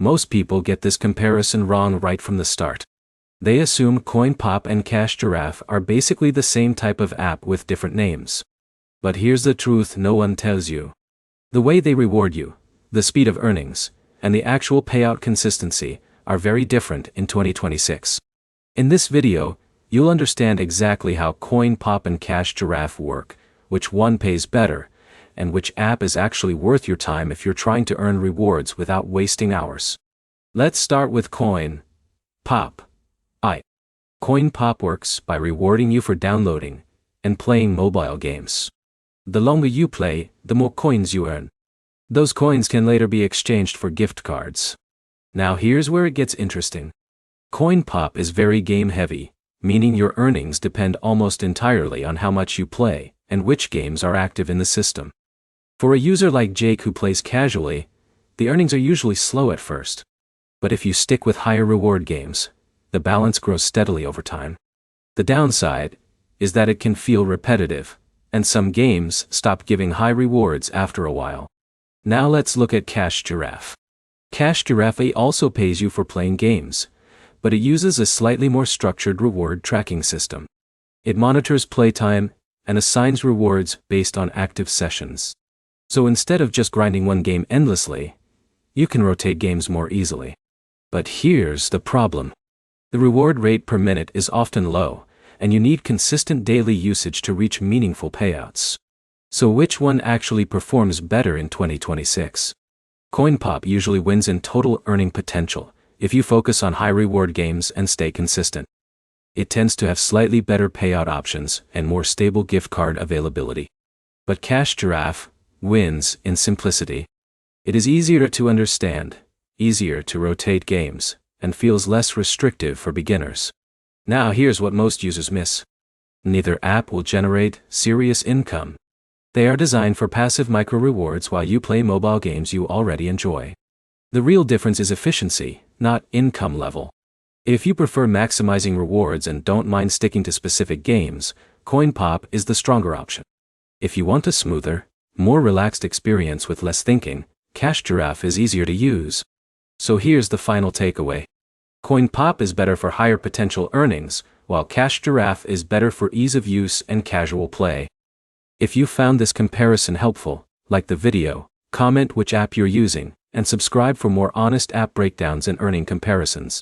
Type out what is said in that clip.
Most people get this comparison wrong right from the start. They assume CoinPop and Cash Giraffe are basically the same type of app with different names. But here's the truth no one tells you. The way they reward you, the speed of earnings, and the actual payout consistency are very different in 2026. In this video, you'll understand exactly how CoinPop and Cash Giraffe work, which one pays better, and which app is actually worth your time if you're trying to earn rewards without wasting hours. Let's start with CoinPop. CoinPop works by rewarding you for downloading and playing mobile games. The longer you play, the more coins you earn. Those coins can later be exchanged for gift cards. Now here's where it gets interesting. CoinPop is very game-heavy, meaning your earnings depend almost entirely on how much you play and which games are active in the system. For a user like Jake who plays casually, the earnings are usually slow at first. But if you stick with higher reward games, the balance grows steadily over time. The downside is that it can feel repetitive, and some games stop giving high rewards after a while. Now let's look at Cash Giraffe. Cash Giraffe also pays you for playing games, but it uses a slightly more structured reward tracking system. It monitors playtime and assigns rewards based on active sessions. So instead of just grinding one game endlessly, you can rotate games more easily. But here's the problem. The reward rate per minute is often low, and you need consistent daily usage to reach meaningful payouts. So which one actually performs better in 2026? CoinPop usually wins in total earning potential if you focus on high reward games and stay consistent. It tends to have slightly better payout options and more stable gift card availability. But Cash Giraffe wins in simplicity. It is easier to understand, easier to rotate games, and feels less restrictive for beginners. Now here's what most users miss. Neither app will generate serious income. They are designed for passive micro-rewards while you play mobile games you already enjoy. The real difference is efficiency, not income level. If you prefer maximizing rewards and don't mind sticking to specific games, CoinPop is the stronger option. If you want a smoother, more relaxed experience with less thinking, Cash Giraffe is easier to use. So here's the final takeaway. CoinPop is better for higher potential earnings, while Cash Giraffe is better for ease of use and casual play. If you found this comparison helpful, like the video, comment which app you're using, and subscribe for more honest app breakdowns and earning comparisons.